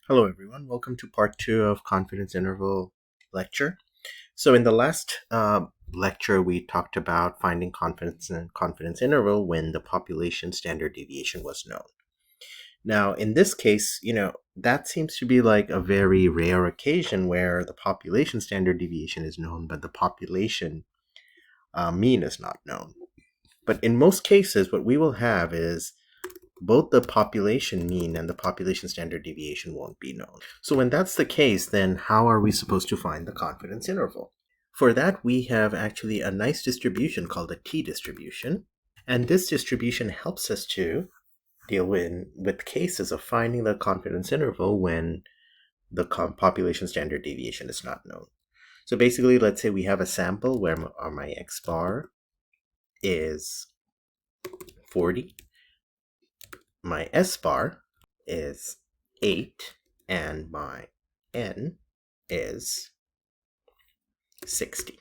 Hello everyone, welcome to part 2 of confidence interval lecture. So in the last lecture we talked about finding confidence interval when the population standard deviation was known. Now in this case, that seems to be like a very rare occasion where the population standard deviation is known but the population mean is not known. But in most cases what we will have is both the population mean and the population standard deviation won't be known. So when that's the case, then how are we supposed to find the confidence interval? For that, we have actually a nice distribution called the t-distribution. And this distribution helps us to deal with cases of finding the confidence interval when the population standard deviation is not known. So basically, let's say we have a sample where my x bar is 40. My S bar is 8 and my N is 60.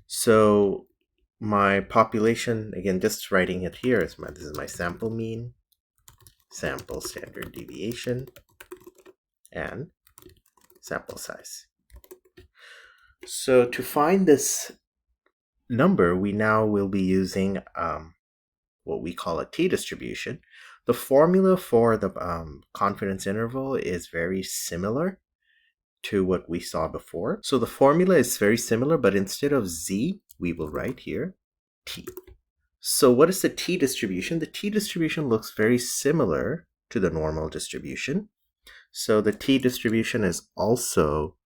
So my population, again, just writing it here, this is my sample mean, sample standard deviation, and sample size. So to find this number, we now will be using what we call a t-distribution. The formula for the confidence interval is very similar to what we saw before. So the formula is very similar, but instead of z, we will write here t. So what is the t-distribution? The t-distribution looks very similar to the normal distribution. So the t-distribution is also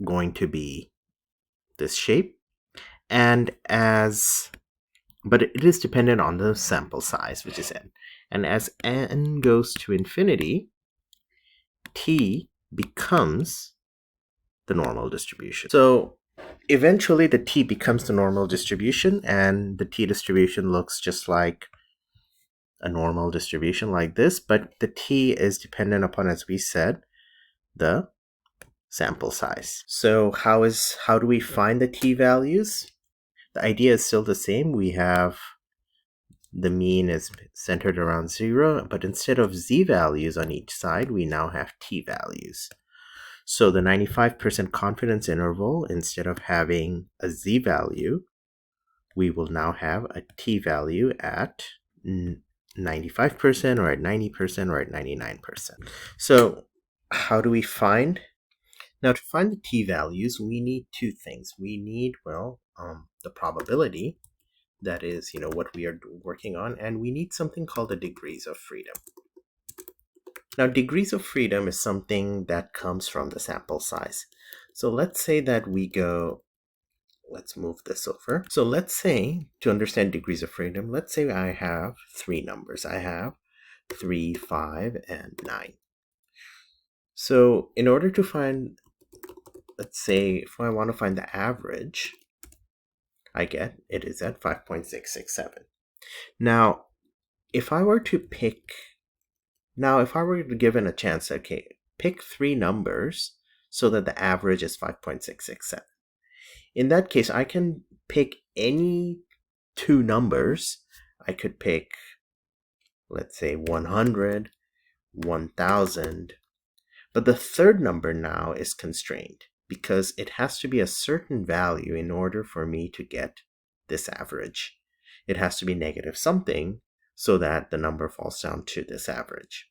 going to be this shape. But it is dependent on the sample size, which is n. And as n goes to infinity, t becomes the normal distribution. So eventually the t becomes the normal distribution, and the t distribution looks just like a normal distribution like this, but the t is dependent upon, as we said, the sample size. So how do we find the t values? The idea is still the same. We have the mean is centered around 0, but instead of z values on each side, we now have t values. So the 95% confidence interval, instead of having a z value, we will now have a t value at 95% or at 90% or at 99%. So how do we find? Now to find the t values, we need two things. We need, the probability, that is, what we are working on, and we need something called the degrees of freedom. Now, degrees of freedom is something that comes from the sample size. So let's say that let's move this over. So let's say, to understand degrees of freedom, let's say I have three numbers. I have 3, 5, and 9. So in order to find, let's say, if I want to find the average, it is at 5.667. Now, if I were to given a chance, pick three numbers so that the average is 5.667. In that case, I can pick any two numbers. I could pick, let's say, 100, 1000, but the third number now is constrained because it has to be a certain value in order for me to get this average. It has to be negative something so that the number falls down to this average.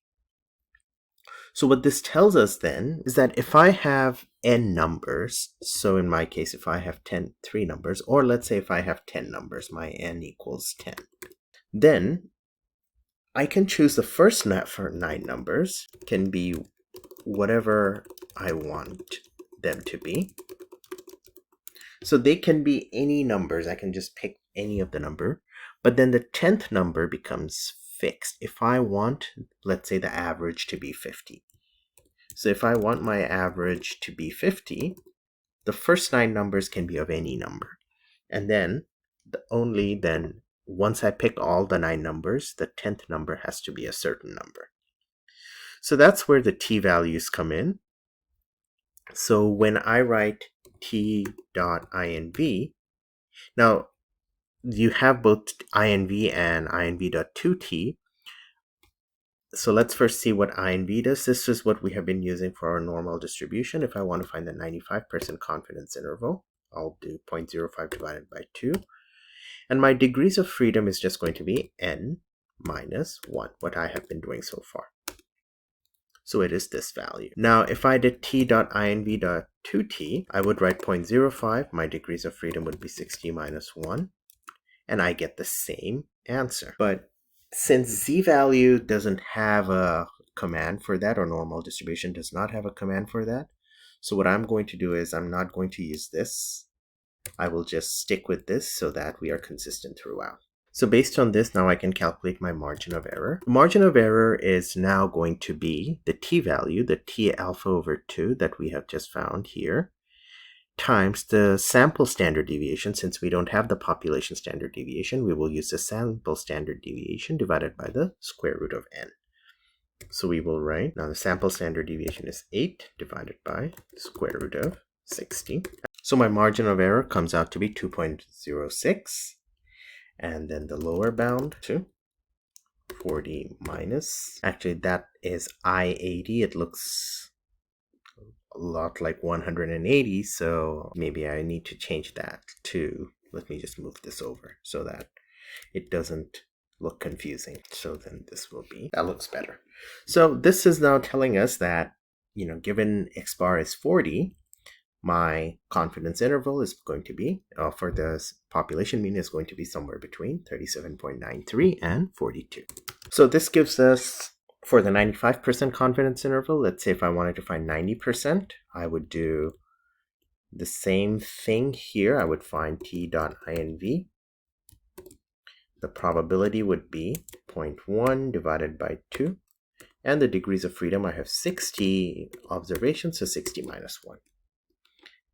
So what this tells us then is that if I have n numbers, so in my case, if I have 3 numbers, or let's say if I have 10 numbers, my n equals 10, then I can choose the first for 9 numbers, can be whatever I want them to be. So they can be any numbers. I can just pick any of the number, but then the 10th number becomes fixed. If I want, let's say, the average to be 50. So if I want my average to be 50, the first 9 numbers can be of any number. And then once I pick all the 9 numbers, the 10th number has to be a certain number. So that's where the t values come in. So when I write t.inv, now you have both inv and inv.2t. So let's first see what INV does. This is what we have been using for our normal distribution. If I want to find the 95% confidence interval, I'll do 0.05 divided by 2. And my degrees of freedom is just going to be n minus 1, what I have been doing so far. So it is this value. Now, if I did t.inv.2t, I would write 0.05. My degrees of freedom would be 60 minus 1. And I get the same answer. But since z-value doesn't have a command for that, or normal distribution does not have a command for that, so what I'm going to do is I'm not going to use this. I will just stick with this so that we are consistent throughout. So based on this, now I can calculate my margin of error. The margin of error is now going to be the t-value, the t alpha over 2 that we have just found here, times the sample standard deviation. Since we don't have the population standard deviation, we will use the sample standard deviation divided by the square root of n. So we will write, now the sample standard deviation is 8 divided by square root of 60. So my margin of error comes out to be 2.06. And then the lower bound to 40 minus, actually that is I80. It looks a lot like 180, so maybe I need to change that to, let me just move this over so that it doesn't look confusing. So then this will be, that looks better. So this is now telling us that, given x bar is 40, my confidence interval is going to be, for the population mean, is going to be somewhere between 37.93 and 42. So this gives us, for the 95% confidence interval, let's say if I wanted to find 90%, I would do the same thing here. I would find t.inv. The probability would be 0.1 divided by 2. And the degrees of freedom, I have 60 observations, so 60 minus 1.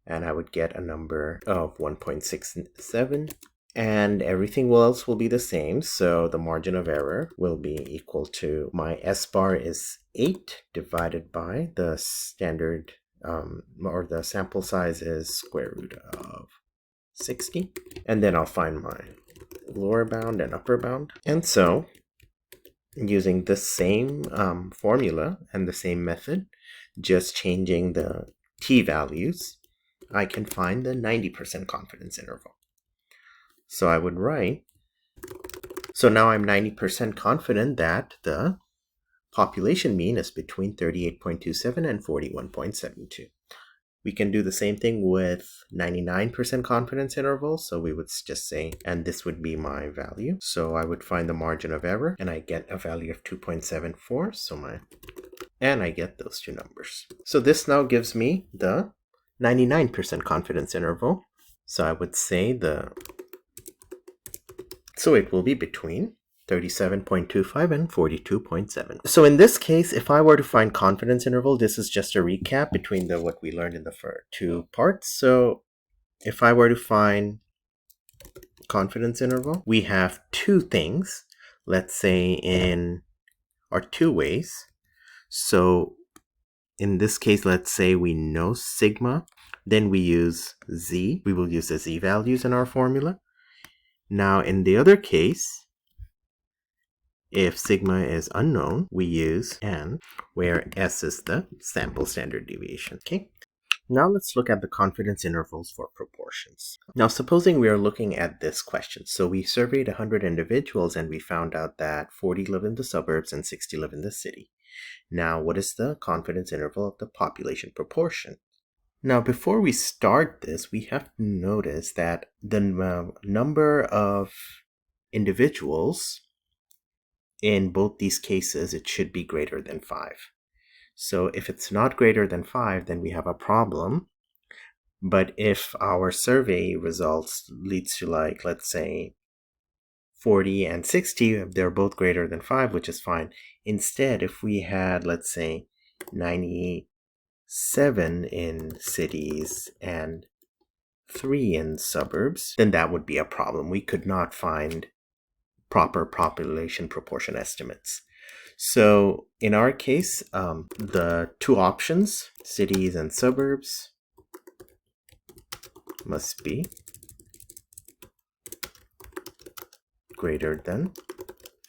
And I would get a number of 1.67, and everything else will be the same. So the margin of error will be equal to, my S bar is 8 divided by the standard, or the sample size is square root of 60. And then I'll find my lower bound and upper bound. And so using the same formula and the same method, just changing the t-values, I can find the 90% confidence interval. So I would write, so now I'm 90% confident that the population mean is between 38.27 and 41.72. We can do the same thing with 99% confidence interval. So we would just say, and this would be my value. So I would find the margin of error, and I get a value of 2.74. And I get those two numbers. So this now gives me the 99% confidence interval. So I would say so it will be between 37.25 and 42.7. So in this case, if I were to find confidence interval, this is just a recap between what we learned in the two parts. So if I were to find confidence interval, we have two things, let's say or two ways. So in this case, let's say we know sigma, then we use z. We will use the z values in our formula. Now, in the other case, if sigma is unknown, we use n, where s is the sample standard deviation. Okay. Now let's look at the confidence intervals for proportions. Now, supposing we are looking at this question. So we surveyed 100 individuals and we found out that 40 live in the suburbs and 60 live in the city. Now, what is the confidence interval of the population proportion? Now, before we start this, we have to notice that the number of individuals in both these cases, it should be greater than 5. So if it's not greater than 5, then we have a problem. But if our survey results leads to, like, let's say 40 and 60, they're both greater than 5, which is fine. Instead, if we had, let's say, 97 in cities and 3 in suburbs, then that would be a problem. We could not find proper population proportion estimates. So in our case, the two options, cities and suburbs, must be greater than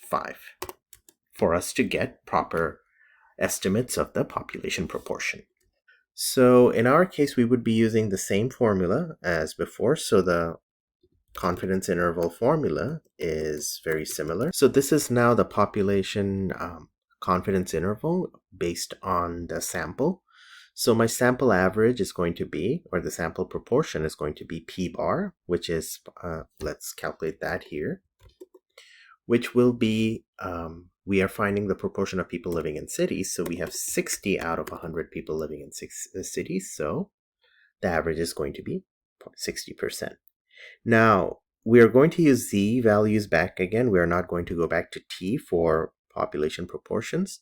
5 for us to get proper estimates of the population proportion. So in our case, we would be using the same formula as before. So the confidence interval formula is very similar. So this is now the population confidence interval based on the sample. So my sample average is going to be, or the sample proportion is going to be P bar, which is, let's calculate that here, which will be, we are finding the proportion of people living in cities. So we have 60 out of 100 people living in cities. So the average is going to be 60%. Now, we are going to use Z values back again. We are not going to go back to T for population proportions.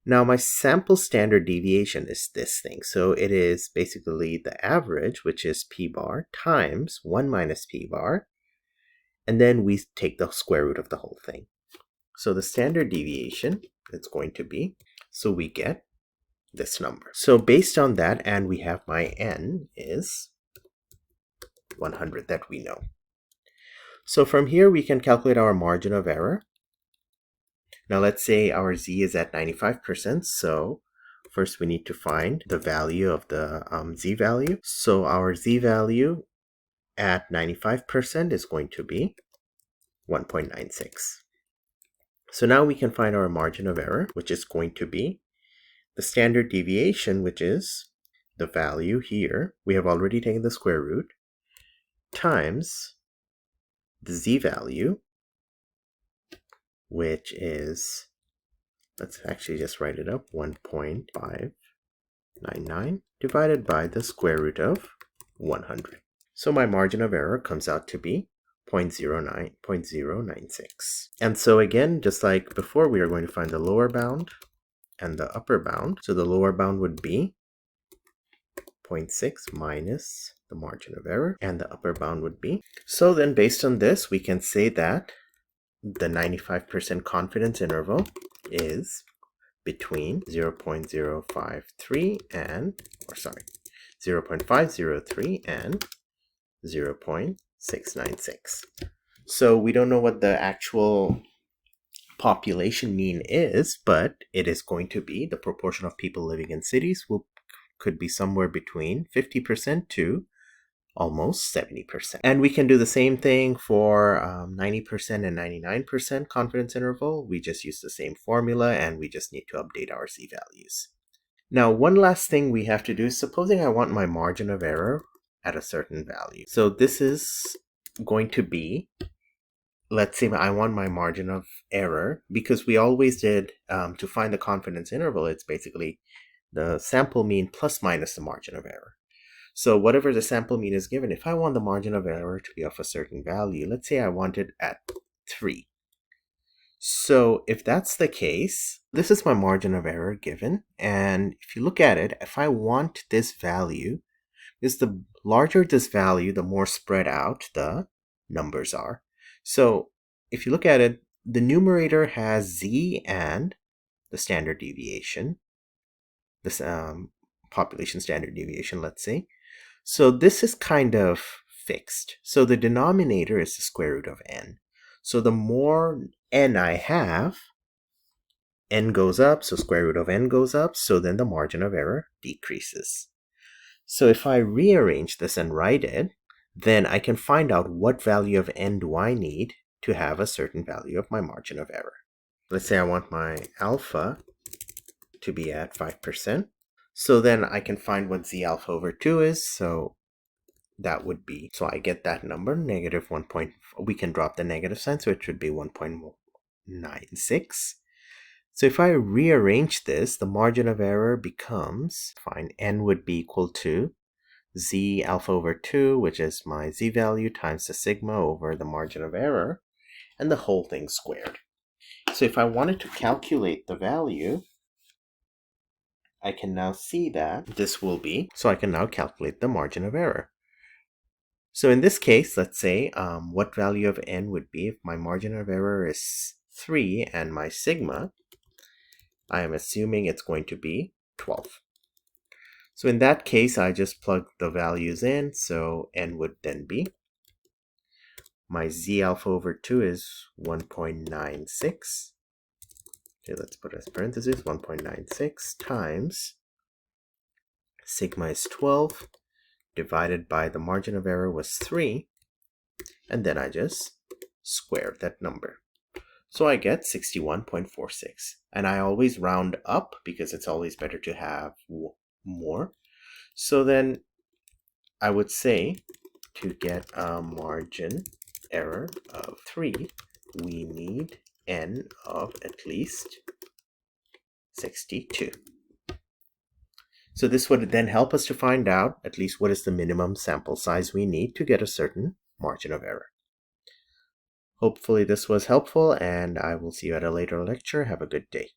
Now, my sample standard deviation is this thing. So it is basically the average, which is P bar, times 1 minus P bar. And then we take the square root of the whole thing. So the standard deviation is going to be, so we get this number. So based on that, and we have my N is 100 that we know. So from here, we can calculate our margin of error. Now let's say our Z is at 95%. So first we need to find the value of the Z value. So our Z value at 95% is going to be 1.96. So now we can find our margin of error, which is going to be the standard deviation, which is the value here. We have already taken the square root, times the Z value, which is, let's actually just write it up, 1.599 divided by the square root of 100. So my margin of error comes out to be 0.096. And so again, just like before, we are going to find the lower bound and the upper bound. So the lower bound would be 0.6 minus the margin of error, and the upper bound would be. So then based on this, we can say that the 95% confidence interval is between 0.053 and, 0.503 and 0.696. So we don't know what the actual population mean is, but it is going to be the proportion of people living in cities could be somewhere between 50% to almost 70%. And we can do the same thing for 90% and 99% confidence interval. We just use the same formula and we just need to update our Z values. Now, one last thing we have to do is, supposing I want my margin of error at a certain value. So this is going to be, let's say I want my margin of error, because we always did, to find the confidence interval, it's basically the sample mean plus minus the margin of error. So whatever the sample mean is given, if I want the margin of error to be of a certain value, let's say I want it at 3. So if that's the case, this is my margin of error given. And if you look at it, if I want this value, because the larger this value, the more spread out the numbers are. So if you look at it, the numerator has Z and the standard deviation, this population standard deviation, let's say. So this is kind of fixed. So the denominator is the square root of n. So the more n I have, n goes up, so square root of n goes up, so then the margin of error decreases. So if I rearrange this and write it, then I can find out what value of n do I need to have a certain value of my margin of error. Let's say I want my alpha to be at 5%. So then I can find what Z alpha over 2 is. So that would be, so I get that number, negative 1. We can drop the negative sign, so it should be 1.96. So if I rearrange this, the margin of error becomes, fine, n would be equal to Z alpha over 2, which is my Z value, times the sigma over the margin of error, and the whole thing squared. So if I wanted to calculate the value, I can now see that this will be, so I can now calculate the margin of error. So in this case, let's say what value of n would be if my margin of error is 3 and my sigma, I am assuming it's going to be 12. So in that case, I just plug the values in, so n would then be, my Z alpha over 2 is 1.96, Okay, let's put as parentheses 1.96 times sigma is 12 divided by the margin of error was 3, and then I just square that number. So I get 61.46, and I always round up because it's always better to have more. So then I would say to get a margin error of 3, we need n of at least 62. So this would then help us to find out at least what is the minimum sample size we need to get a certain margin of error. Hopefully this was helpful, and I will see you at a later lecture. Have a good day.